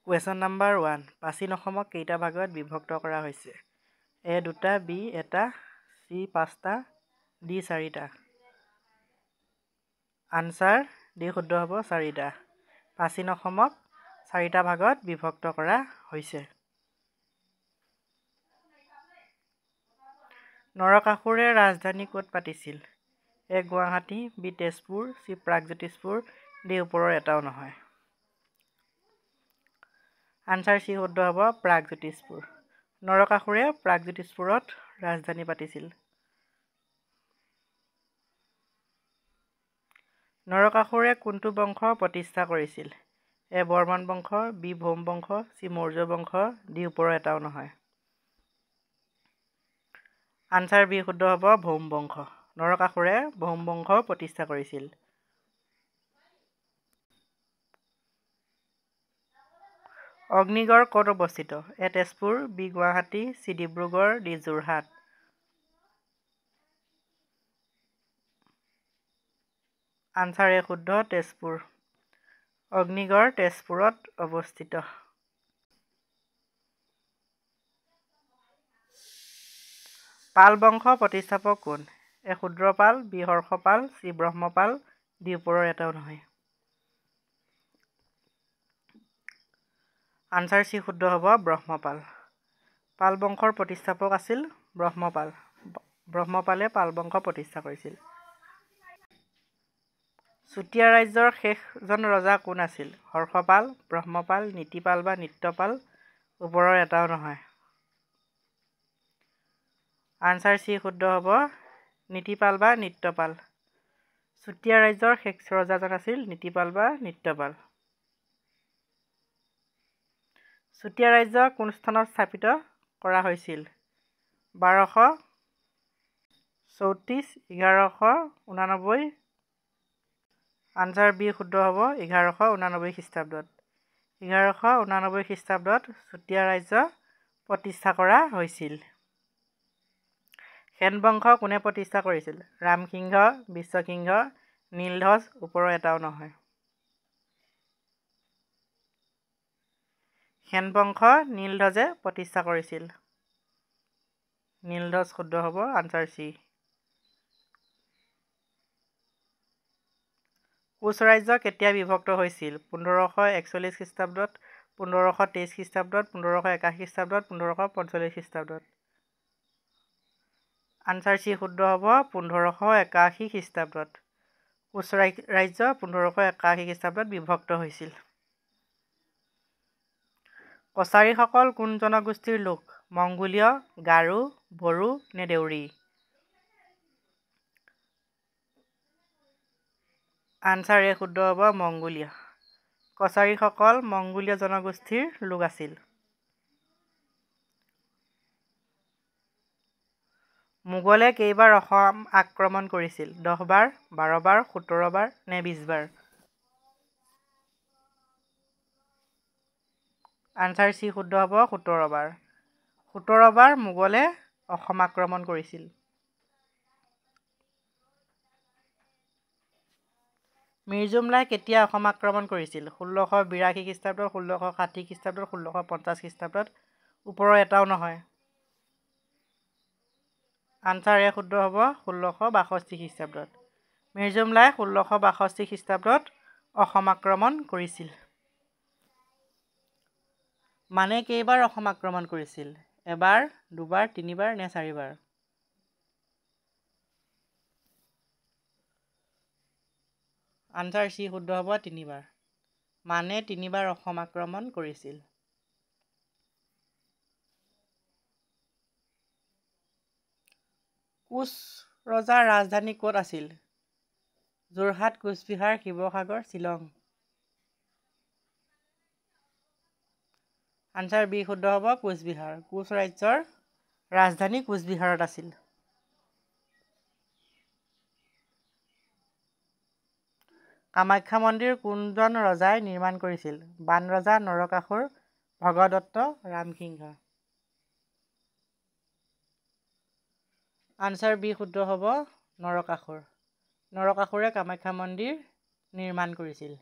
Question number 1 প্ৰাচীন অসমক কেইটা ভাগত বিভক্ত কৰা হৈছে? A 2টা, B 1টা, C 5টা, D 4টা। আনচাৰ D শুদ্ধ হ'ব 4টা। প্ৰাচীন অসমক 4টা ভাগত বিভক্ত কৰা হৈছে। নৰকাসুৰে ৰাজধানী ক'ত পাতিছিল? A Guwahati, B Tezpur, C Pragjyotishpur, D ওপৰৰ এটাও নহয়। আনচাৰ C শুদ্ধ হ'ব প্ৰাগজ্যোতিষপুৰ। নৰকাসুৰে প্ৰাগজ্যোতিষপুৰত ৰাজধানী পাতিছিল। নৰকাসুৰে কোনটো বংশ প্ৰতিষ্ঠা কৰিছিল? A বৰ্মন বংশ, B ভৌম বংশ, C মৌৰ্য বংশ, D ওপৰৰ এটাও নহয়। আনচাৰ B শুদ্ধ হ'ব ভৌম বংশ। নৰকাসুৰে ভৌম বংশ প্ৰতিষ্ঠা কৰিছিল। অগ্নিগড় ক'ত অৱস্থিত? A Tezpur, B Guwahati, C Dibrugarh, D Jorhat. Answer A শুদ্ধ তেজপুৰ। অগ্নিগড় তেজপুৰত অৱস্থিত। পাল বংশ প্ৰতিষ্ঠাপক কোন? A ক্ষুদ্ৰপাল, B হৰ্ষপাল, C Brahmapala, D ওপৰৰ এটাও নহয়। আনচাৰ C শুদ্ধ হ'ব ব্ৰহ্মপাল। পাল বংশৰ প্ৰতিষ্ঠাপক আছিল ব্ৰহ্মপাল। ব্ৰহ্মপালে পাল বংশ প্ৰতিষ্ঠা কৰিছিল। চুতীয়া ৰাজ্যৰ শেষজন ৰজা কোন আছিল? হৰ্ষপাল, ব্ৰহ্মপাল, নীতিপাল বা নিত্যপাল, ওপৰৰ এটাও নহয়। আনচাৰ C শুদ্ধ হ'ব নীতিপাল বা নিত্যপাল। চুতীয়া ৰাজ্যৰ শেষ ৰজাজন আছিল নীতিপাল বা নিত্যপাল। চুতীয়া ৰাজ্য কোন স্থানত স্থাপিত কৰা হৈছিল? 1234, 1189। আনচাৰ B শুদ্ধ হ'ব 1189 খ্ৰীষ্টাব্দত। 1189 খ্ৰীষ্টাব্দত চুতীয়া ৰাজ্য প্ৰতিষ্ঠা কৰা হৈছিল। সেন বংশ কোনে প্ৰতিষ্ঠা কৰিছিল? ৰামসিংহ, বিশ্বসিংহ, নীলধ্বজ, ওপৰৰ এটাও নহয়। সেন বংশ নীলধ্বজে প্ৰতিষ্ঠা কৰিছিল। নীলধ্বজ শুদ্ধ হ'ব আনচাৰ C। কোচ ৰাজ্য কেতিয়া বিভক্ত হৈছিল? 1541 খ্ৰীষ্টাব্দত, 1523 খ্ৰীষ্টাব্দত, 1581 খ্ৰীষ্টাব্দত, 1545 খ্ৰীষ্টাব্দত। আনচাৰ C শুদ্ধ হ'ব 1581 খ্ৰীষ্টাব্দত। কোচ ৰাজ্য 1581 খ্ৰীষ্টাব্দত বিভক্ত হৈছিল। কছাৰীসকল কোন জনগোষ্ঠীৰ লোক? মংগোলীয়, গাৰো, বড়ো নে দেউৰী? আনচাৰ A শুদ্ধ হ'ব মংগোলীয়। কছাৰীসকল মংগোলীয় জনগোষ্ঠীৰ লোক আছিল। মোগলে কেইবাৰ অসম আক্ৰমণ কৰিছিল? 10 বাৰ, 12 বাৰ, 17 বাৰ নে 20 বাৰ? আনচাৰ C শুদ্ধ হ'ব 17 বাৰ। 17 বাৰ মোগলে অসম আক্ৰমণ কৰিছিল। মিৰ্জুমলাই কেতিয়া অসম আক্ৰমণ কৰিছিল? 1682 খ্ৰীষ্টাব্দত, 1660 খ্ৰীষ্টাব্দত, 1650 খ্ৰীষ্টাব্দত, ওপৰৰ এটাও নহয়। আনচাৰ A শুদ্ধ হ'ব 1662 খ্ৰীষ্টাব্দত। মিৰ্জুমলাই 1662 খ্ৰীষ্টাব্দত অসম আক্ৰমণ কৰিছিল। মানে কেইবাৰ অসম আক্ৰমণ কৰিছিল? এবাৰ, দুবাৰ, 3 বাৰ নে 4 বাৰ? আনচাৰ C শুদ্ধ হ'ব 3 বাৰ। মানে 3 বাৰ অসম আক্ৰমণ কৰিছিল। কোচ ৰজাৰ ৰাজধানী ক'ত আছিল? যোৰহাট, কোচবিহাৰ, শিৱসাগৰ, শ্বিলং। আনচাৰ B শুদ্ধ হ'ব কোচবিহাৰ। কোচ ৰাজ্যৰ ৰাজধানী কোচবিহাৰত আছিল। কামাখ্যা মন্দিৰ কোনজন ৰজাই নিৰ্মাণ কৰিছিল? বান ৰজা, নৰকাসুৰ, ভগদত্ত, ৰামসিংহ। আনচাৰ B শুদ্ধ হ'ব নৰকাসুৰ। নৰকাসুৰে কামাখ্যা মন্দিৰ নিৰ্মাণ কৰিছিল।